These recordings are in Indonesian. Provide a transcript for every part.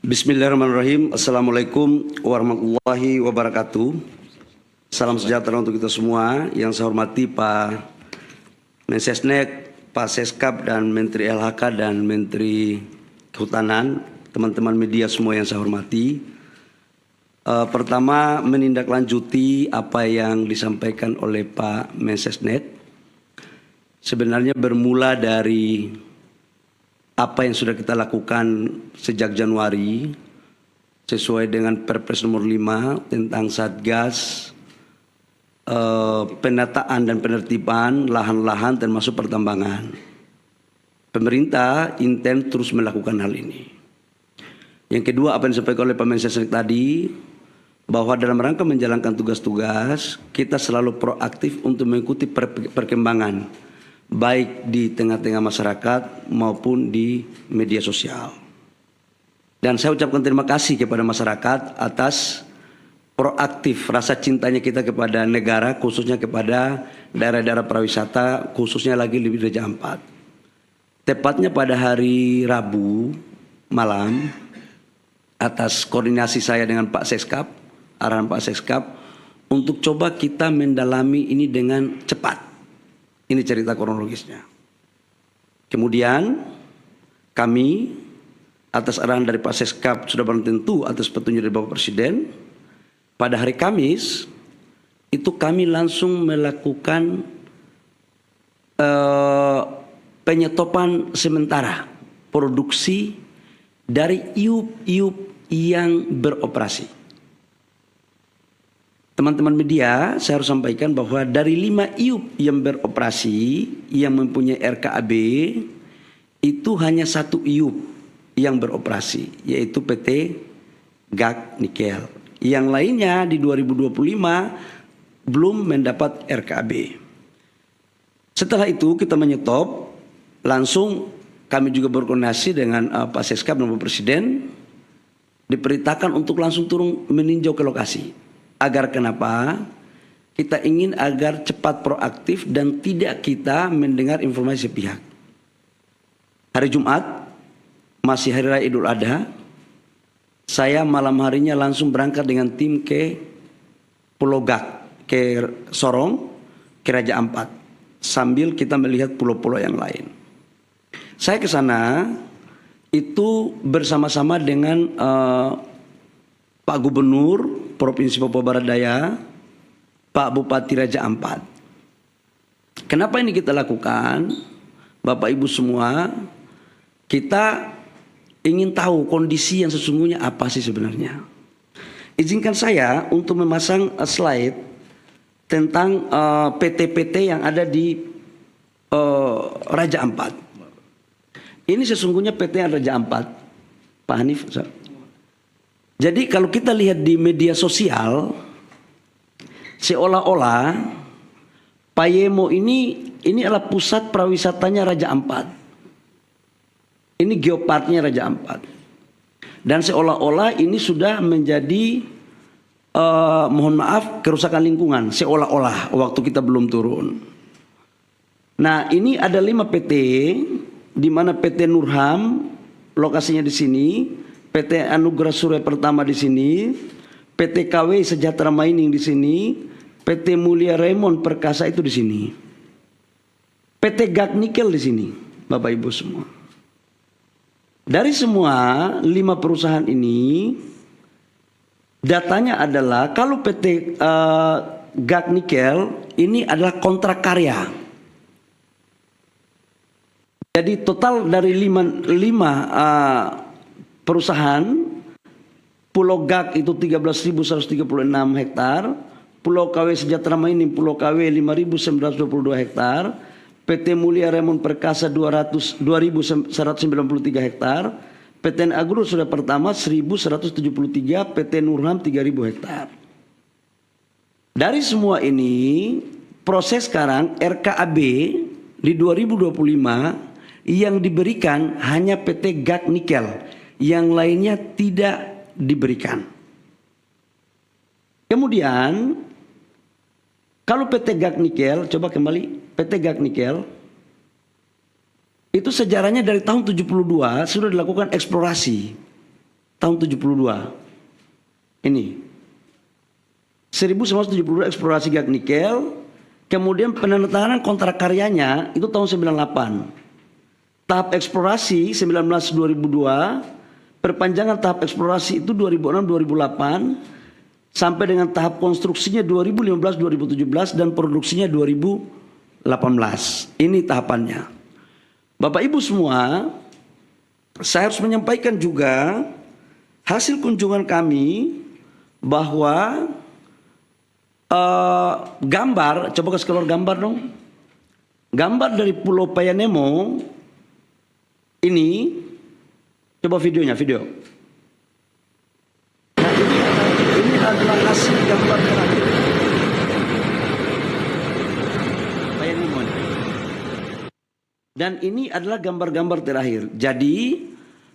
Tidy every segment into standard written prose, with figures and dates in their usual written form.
Bismillahirrahmanirrahim. Assalamualaikum warahmatullahi wabarakatuh. Salam sejahtera untuk kita semua. Yang saya hormati Pak Mensesnek, Pak Seskap dan Menteri LHK dan Menteri Kehutanan, teman-teman media semua yang saya hormati. Pertama, menindaklanjuti apa yang disampaikan oleh Pak Mensesnek. Sebenarnya bermula dari apa yang sudah kita lakukan sejak Januari sesuai dengan Perpres nomor 5 tentang Satgas penataan dan penertiban lahan-lahan termasuk pertambangan. Pemerintah intens terus melakukan hal ini. Yang kedua, apa yang disampaikan oleh Pak Mensesnek tadi, bahwa dalam rangka menjalankan tugas-tugas kita selalu proaktif untuk mengikuti perkembangan baik di tengah-tengah masyarakat maupun di media sosial. Dan saya ucapkan terima kasih kepada masyarakat atas proaktif rasa cintanya kita kepada negara, khususnya kepada daerah-daerah pariwisata, khususnya lagi di Raja Ampat. Tepatnya pada hari Rabu malam, atas koordinasi saya dengan Pak Seskap, arahan Pak Seskap, untuk coba kita mendalami ini dengan cepat. Ini cerita kronologisnya. Kemudian kami atas arahan dari Pak Seskap sudah barang tentu atas petunjuk dari Bapak Presiden, pada hari Kamis itu kami langsung melakukan penyetopan sementara produksi dari iup-iup yang beroperasi. Teman-teman media, saya harus sampaikan bahwa dari 5 iup yang beroperasi, yang mempunyai RKAB, itu hanya 1 iup yang beroperasi, yaitu PT GAK Nikel. Yang lainnya di 2025 belum mendapat RKAB. Setelah itu kita menyetop, langsung kami juga berkoordinasi dengan Pak Seskap dan Bapak Presiden, diperintahkan untuk langsung turun meninjau ke lokasi. Agar kenapa? Kita ingin agar cepat proaktif dan tidak kita mendengar informasi sepihak. Hari Jumat, masih Hari Raya Idul Adha, saya malam harinya langsung berangkat dengan tim ke Pulau Gak, ke Sorong, ke Raja Ampat. Sambil kita melihat pulau-pulau yang lain. Saya ke sana itu bersama-sama dengan Pak Gubernur Provinsi Papua Barat Daya, Pak Bupati Raja Ampat. Kenapa ini kita lakukan? Bapak Ibu semua, kita ingin tahu kondisi yang sesungguhnya apa sih sebenarnya. Izinkan saya untuk memasang slide tentang PT-PT yang ada di Raja Ampat. Ini sesungguhnya PT Raja Ampat, Pak Hanif. Jadi kalau kita lihat di media sosial, seolah-olah Payemo ini adalah pusat pariwisatanya Raja Ampat. Ini geoparknya Raja Ampat. Dan seolah-olah ini sudah menjadi, mohon maaf, kerusakan lingkungan. Seolah-olah waktu kita belum turun. Nah, ini ada 5 PT, di mana PT Nurham, lokasinya di sini. PT Anugerah Surya Pertama di sini, PT KW Sejahtera Mining di sini, PT Mulia Raymond Perkasa itu di sini, PT GAK Nikel di sini, Bapak Ibu semua. Dari semua 5 perusahaan ini, datanya adalah kalau PT GAK Nikel ini adalah kontrak karya. Jadi total dari 5 perusahaan, Pulau GAK itu 13.136 hektar, Pulau KW Sejahtera Mining, Pulau KW 5.922 hektar, PT Mulia Raymond Perkasa 2.193 hektar, PT Agro Surya Pertama 1.173, PT Nurham 3.000 hektar. Dari semua ini, proses sekarang RKAB di 2025 yang diberikan hanya PT GAK Nikel, yang lainnya tidak diberikan. Kemudian kalau PT GAK Nikel, coba kembali, PT GAK Nikel itu sejarahnya dari tahun 72 sudah dilakukan eksplorasi. tahun 72. Ini 1972 eksplorasi gas nikel, kemudian penandatanganan kontrak karyanya itu tahun 98. Tahap eksplorasi 2002, perpanjangan tahap eksplorasi itu 2006-2008, sampai dengan tahap konstruksinya 2015-2017 dan produksinya 2018. Ini tahapannya. Bapak Ibu semua, saya harus menyampaikan juga hasil kunjungan kami bahwa gambar, coba kasih keluar gambar dong. Gambar dari Pulau Payanemo ini, coba videonya, video. Nah, ini adalah hasil gambar terakhir. Payanemo. Dan ini adalah gambar-gambar terakhir. Jadi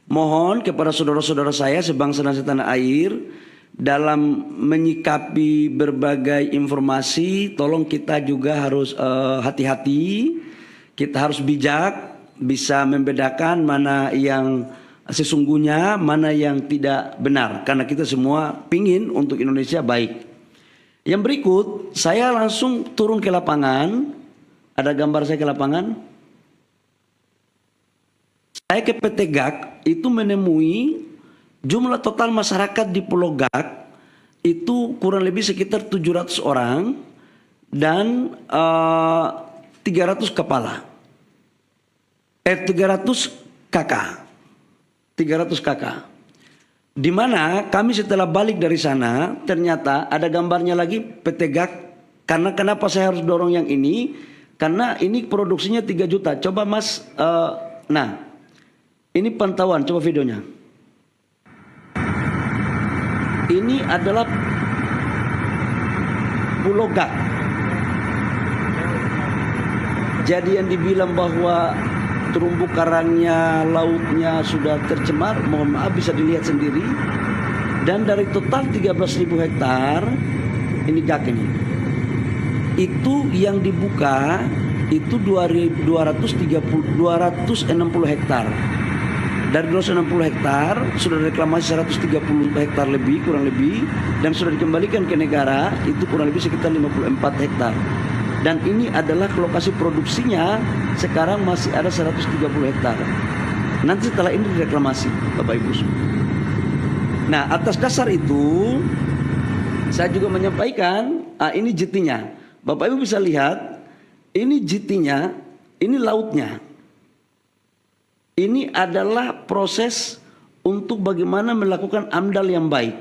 mohon kepada saudara-saudara saya sebangsa dan setanah air, dalam menyikapi berbagai informasi, tolong kita juga harus hati-hati, kita harus bijak, bisa membedakan mana yang sesungguhnya, mana yang tidak benar, karena kita semua pingin untuk Indonesia baik. Yang berikut, saya langsung turun ke lapangan. Ada gambar saya ke lapangan. Saya ke PT GAK itu menemui jumlah total masyarakat di Pulau GAK itu kurang lebih sekitar 700 orang dan 300 kepala. 300 kakak. 300 kakak. Di mana kami setelah balik dari sana ternyata ada gambarnya lagi PT GAK. Karena kenapa saya harus dorong yang ini? Karena ini produksinya 3 juta. Coba Mas, nah ini pantauan, coba videonya. Ini adalah Pulau GAK. Jadi yang dibilang bahwa terumbu karangnya, lautnya sudah tercemar, mohon maaf bisa dilihat sendiri. Dan dari total 13.000 hektar, ini GAK ini. Itu yang dibuka itu 260 hektar. Dari 260 hektar sudah reklamasi 130 hektar lebih, kurang lebih, dan sudah dikembalikan ke negara itu kurang lebih sekitar 54 hektar. Dan ini adalah lokasi produksinya sekarang masih ada 130 hektar. Nanti setelah ini direklamasi, Bapak Ibu semua. Nah, atas dasar itu saya juga menyampaikan, ini JT-nya. Bapak Ibu bisa lihat, ini JT-nya, ini lautnya. Ini adalah proses untuk bagaimana melakukan AMDAL yang baik.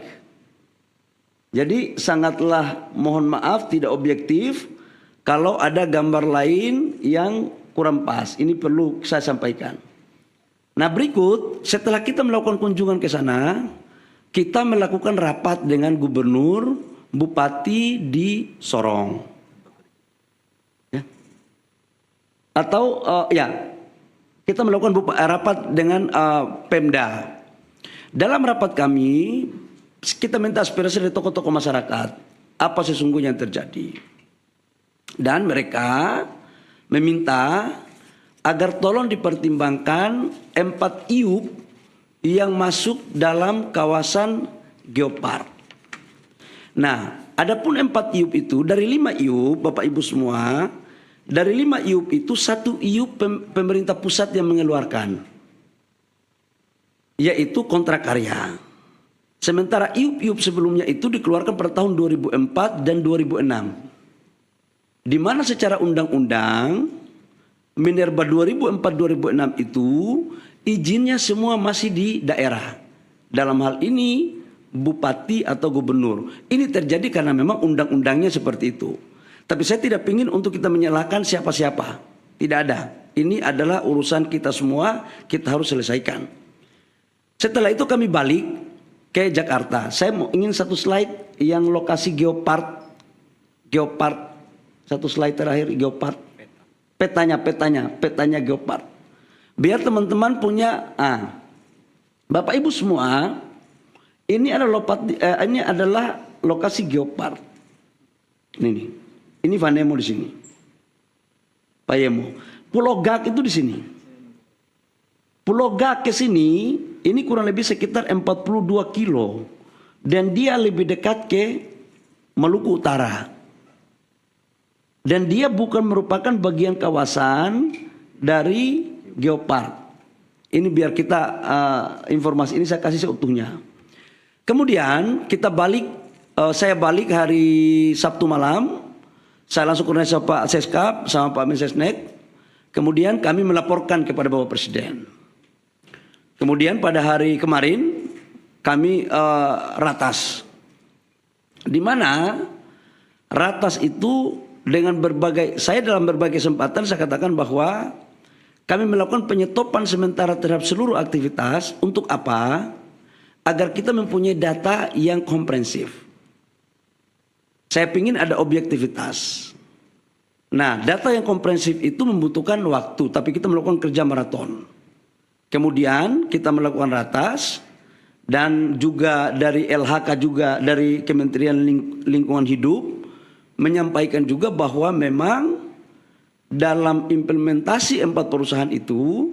Jadi sangatlah mohon maaf tidak objektif kalau ada gambar lain yang kurang pas. Ini perlu saya sampaikan. Nah berikut, setelah kita melakukan kunjungan ke sana, kita melakukan rapat dengan gubernur, bupati di Sorong. Ya. Atau kita melakukan rapat dengan Pemda. Dalam rapat kami, kita minta aspirasi dari tokoh-tokoh masyarakat. Apa sesungguhnya yang terjadi. Dan mereka meminta agar tolong dipertimbangkan 4 IUP yang masuk dalam kawasan Geopark. Nah, adapun 4 IUP itu, dari 5 IUP, Bapak Ibu semua, dari 5 IUP itu 1 IUP pemerintah pusat yang mengeluarkan, yaitu kontrak karya. Sementara IUP-IUP sebelumnya itu dikeluarkan pada tahun 2004 dan 2006. Di mana secara undang-undang Minerba 2004-2006 itu izinnya semua masih di daerah. Dalam hal ini bupati atau gubernur. Ini terjadi karena memang undang-undangnya seperti itu. Tapi saya tidak ingin untuk kita menyalahkan siapa-siapa. Tidak ada. Ini adalah urusan kita semua, kita harus selesaikan. Setelah itu kami balik ke Jakarta. Saya ingin satu slide yang lokasi Geopark. Geopark. Satu slide terakhir Geopark. Petanya Geopark. Biar teman-teman punya, Bapak Ibu semua, ini adalah lokasi Geopark. Ini Vanemo di sini. Payemo. Pulau GAK itu di sini. Pulau GAK ke sini ini kurang lebih sekitar 42 kilo. Dan dia lebih dekat ke Maluku Utara. Dan dia bukan merupakan bagian kawasan dari geopark. Ini biar kita informasi ini saya kasih seutuhnya. Kemudian kita balik, saya balik hari Sabtu malam. Saya langsung koordinasi sama Pak Seskap sama Pak Mensesnek. Kemudian kami melaporkan kepada Bapak Presiden. Kemudian pada hari kemarin kami ratas. Di mana ratas itu dengan berbagai, saya dalam berbagai kesempatan saya katakan bahwa kami melakukan penyetopan sementara terhadap seluruh aktivitas. Untuk apa? Agar kita mempunyai data yang komprehensif. Saya ingin ada objektivitas. Nah, data yang komprehensif itu membutuhkan waktu, tapi kita melakukan kerja maraton. Kemudian kita melakukan ratas, dan juga dari LHK juga dari Kementerian Lingkungan Hidup menyampaikan juga bahwa memang dalam implementasi 4 perusahaan itu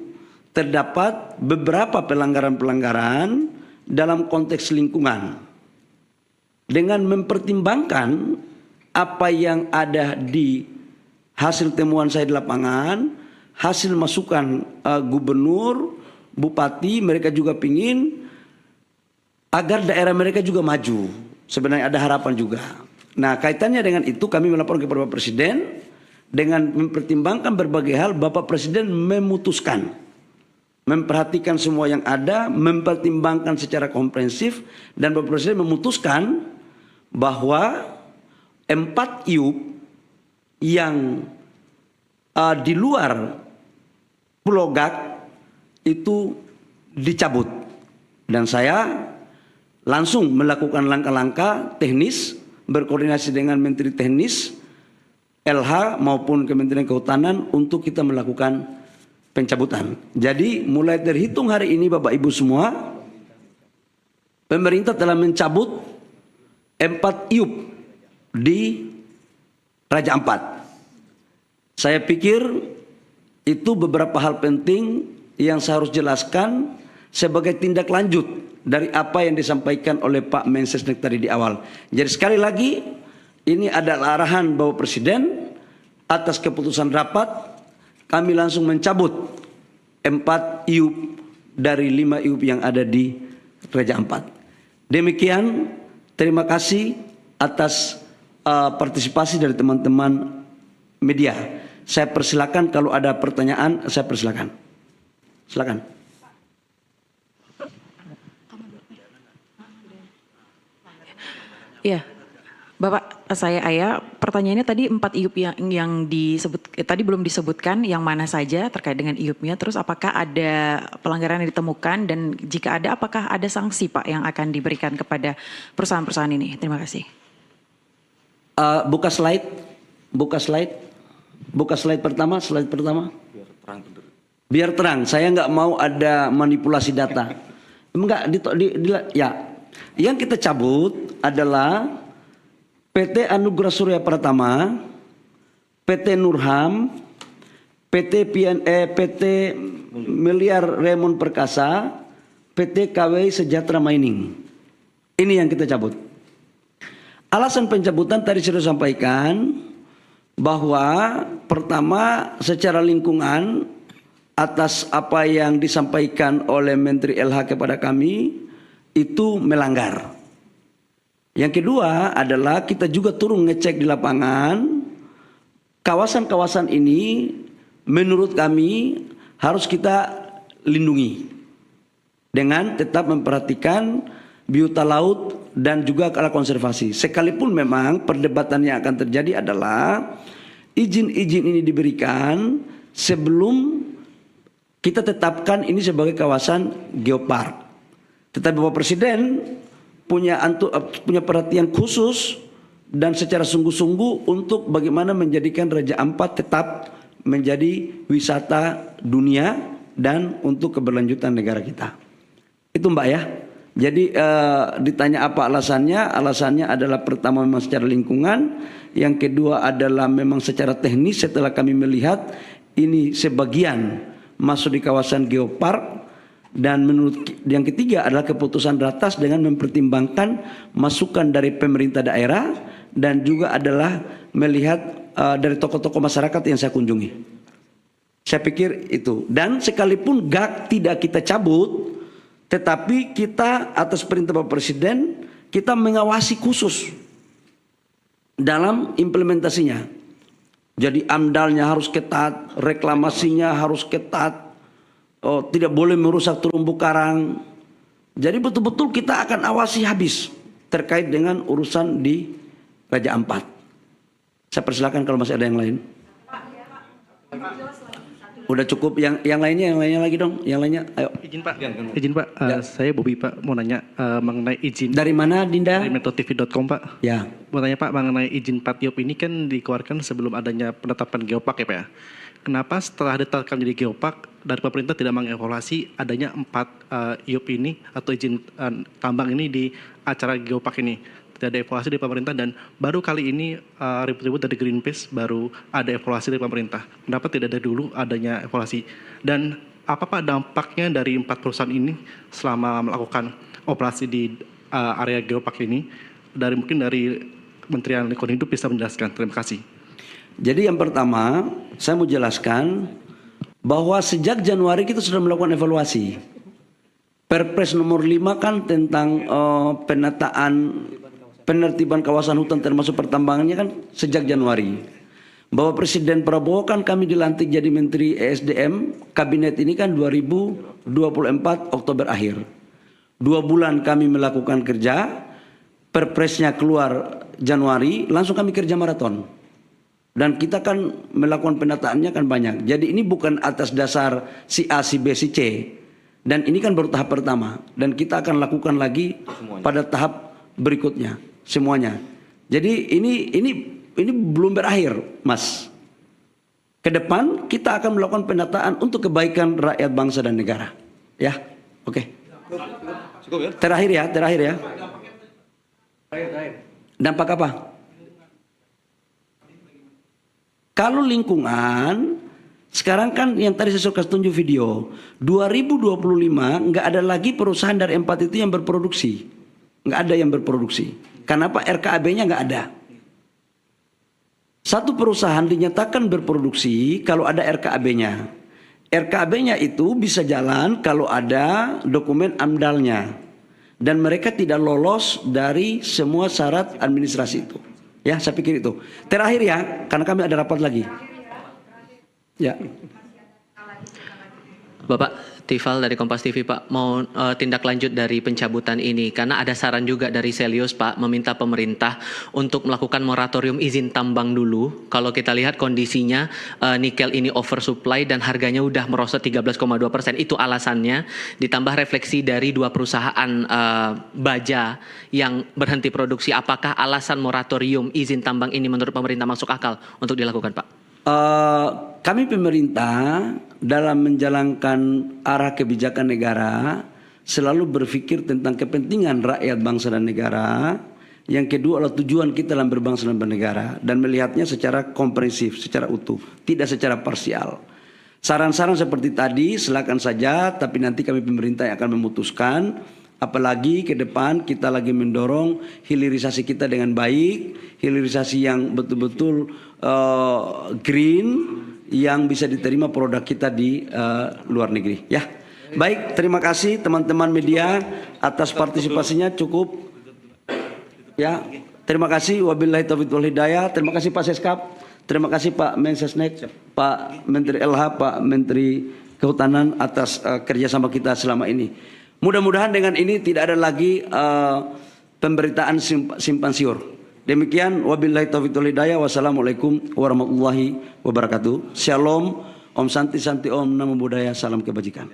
terdapat beberapa pelanggaran-pelanggaran dalam konteks lingkungan. Dengan mempertimbangkan apa yang ada di hasil temuan saya di lapangan, hasil masukan gubernur, bupati, mereka juga pingin agar daerah mereka juga maju. Sebenarnya ada harapan juga. Nah, kaitannya dengan itu kami melaporkan kepada Bapak Presiden. Dengan mempertimbangkan berbagai hal, Bapak Presiden memutuskan, memperhatikan semua yang ada, mempertimbangkan secara komprehensif, dan Bapak Presiden memutuskan bahwa 4 IUP yang di luar Pulau Gak itu dicabut. Dan saya langsung melakukan langkah-langkah teknis, berkoordinasi dengan Menteri Teknis, LH maupun Kementerian Kehutanan untuk kita melakukan pencabutan. Jadi mulai terhitung hari ini Bapak Ibu semua, pemerintah telah mencabut 4 IUP di Raja Ampat. Saya pikir itu beberapa hal penting yang saya harus jelaskan sebagai tindak lanjut dari apa yang disampaikan oleh Pak Mensesnek tadi di awal. Jadi sekali lagi, ini adalah arahan Bapak Presiden atas keputusan rapat, kami langsung mencabut 4 IUP dari 5 IUP yang ada di Raja Ampat. Demikian, terima kasih atas partisipasi dari teman-teman media. Saya persilakan kalau ada pertanyaan, saya persilakan. Silakan. Iya, Bapak, saya Aya. Pertanyaannya tadi 4 IUP yang disebut tadi belum disebutkan yang mana saja terkait dengan IUP-nya. Terus apakah ada pelanggaran yang ditemukan dan jika ada, apakah ada sanksi Pak yang akan diberikan kepada perusahaan-perusahaan ini? Terima kasih. Buka slide pertama. Biar terang. Saya nggak mau ada manipulasi data. Enggak, ya. Yang kita cabut adalah PT Anugerah Surya Pratama, PT Nurham, PT Miliar Raymond Perkasa, PT KW Sejahtera Mining. Ini yang kita cabut. Alasan pencabutan tadi sudah sampaikan bahwa pertama secara lingkungan atas apa yang disampaikan oleh Menteri LH kepada kami itu melanggar. Yang kedua adalah kita juga turun ngecek di lapangan. Kawasan-kawasan ini menurut kami harus kita lindungi dengan tetap memperhatikan biota laut dan juga ala konservasi. Sekalipun memang perdebatan yang akan terjadi adalah izin-izin ini diberikan sebelum kita tetapkan ini sebagai kawasan geopark. Tetapi Bapak Presiden punya perhatian khusus dan secara sungguh-sungguh untuk bagaimana menjadikan Raja Ampat tetap menjadi wisata dunia dan untuk keberlanjutan negara kita. Itu Mbak ya. Jadi ditanya apa alasannya? Alasannya adalah pertama memang secara lingkungan, yang kedua adalah memang secara teknis setelah kami melihat ini sebagian masuk di kawasan geopark Dan yang ketiga adalah keputusan ratas dengan mempertimbangkan masukan dari pemerintah daerah dan juga adalah melihat dari tokoh-tokoh masyarakat yang saya kunjungi. Saya pikir itu. Dan sekalipun GAK tidak kita cabut, tetapi kita atas perintah Bapak Presiden kita mengawasi khusus dalam implementasinya. Jadi AMDALnya harus ketat, reklamasinya harus ketat, tidak boleh merusak terumbu karang. Jadi betul-betul kita akan awasi habis terkait dengan urusan di Raja Ampat. Saya persilakan kalau masih ada yang lain. Udah cukup, yang lainnya lagi dong, yang lainnya, ayo. Izin Pak, saya Bobi Pak, mau nanya mengenai izin. Dari mana Dinda? Dari metrotv.com Pak. Ya. Mau tanya Pak mengenai izin 4 IUP ini kan dikeluarkan sebelum adanya penetapan geopark ya Pak ya. Kenapa setelah ditetapkan jadi geopark dari pemerintah tidak mengevaluasi adanya 4 IUP ini atau izin tambang ini di acara geopark ini? Tidak ada evaluasi dari pemerintah dan baru kali ini ribut-ribut dari Greenpeace baru ada evaluasi dari pemerintah. Kenapa tidak ada dulu adanya evaluasi? Dan apa Pak dampaknya dari 4 perusahaan ini selama melakukan operasi di area geopark ini? Mungkin dari Kementerian Lingkungan Hidup bisa menjelaskan. Terima kasih. Jadi yang pertama saya mau jelaskan bahwa sejak Januari kita sudah melakukan evaluasi. Perpres nomor 5 kan tentang penertiban kawasan hutan termasuk pertambangannya kan sejak Januari. Bapak Presiden Prabowo kan kami dilantik jadi Menteri ESDM kabinet ini kan 2024 Oktober akhir. 2 bulan kami melakukan kerja, perpresnya keluar Januari, langsung kami kerja maraton. Dan kita kan melakukan penataannya kan banyak. Jadi ini bukan atas dasar si A, si B, si C. Dan ini kan baru tahap pertama. Dan kita akan lakukan lagi pada tahap berikutnya. Semuanya. Jadi ini belum berakhir, Mas. Ke depan kita akan melakukan penataan untuk kebaikan rakyat bangsa dan negara. Ya, oke. Terakhir ya. Dampak apa? Kalau lingkungan, sekarang kan yang tadi saya suka tunjuk video, 2025 nggak ada lagi perusahaan dari 4 itu yang berproduksi. Nggak ada yang berproduksi. Kenapa? RKAB-nya nggak ada. Satu perusahaan dinyatakan berproduksi kalau ada RKAB-nya. RKAB-nya itu bisa jalan kalau ada dokumen AMDAL-nya. Dan mereka tidak lolos dari semua syarat administrasi itu. Ya, saya pikir itu. Terakhir ya, karena kami ada rapat lagi. Ya. Bapak Tifal dari Kompas TV Pak, mau tindak lanjut dari pencabutan ini karena ada saran juga dari Selius Pak meminta pemerintah untuk melakukan moratorium izin tambang dulu. Kalau kita lihat kondisinya nikel ini oversupply dan harganya udah merosot 13,2%, itu alasannya. Ditambah refleksi dari 2 perusahaan baja yang berhenti produksi. Apakah alasan moratorium izin tambang ini menurut pemerintah masuk akal untuk dilakukan Pak? Kami pemerintah dalam menjalankan arah kebijakan negara selalu berpikir tentang kepentingan rakyat bangsa dan negara. Yang kedua adalah tujuan kita dalam berbangsa dan bernegara dan melihatnya secara komprehensif, secara utuh, tidak secara parsial. Saran-saran seperti tadi silakan saja, tapi nanti kami pemerintah yang akan memutuskan. Apalagi ke depan kita lagi mendorong hilirisasi kita dengan baik, hilirisasi yang betul-betul green, yang bisa diterima produk kita di luar negeri. Ya, baik, terima kasih teman-teman media atas partisipasinya, cukup. Ya, terima kasih. Wabillahi taufiq wal hidayah. Terima kasih Pak Seskap, terima kasih Pak Mensesnek, Pak Menteri LH, Pak Menteri Kehutanan atas kerjasama kita selama ini. Mudah-mudahan dengan ini tidak ada lagi pemberitaan simpang siur. Demikian, wabillahi taufiq wal hidayah. Wassalamualaikum warahmatullahi wabarakatuh. Shalom, Om Santi Santi Om, Namo Buddhaya, salam kebajikan.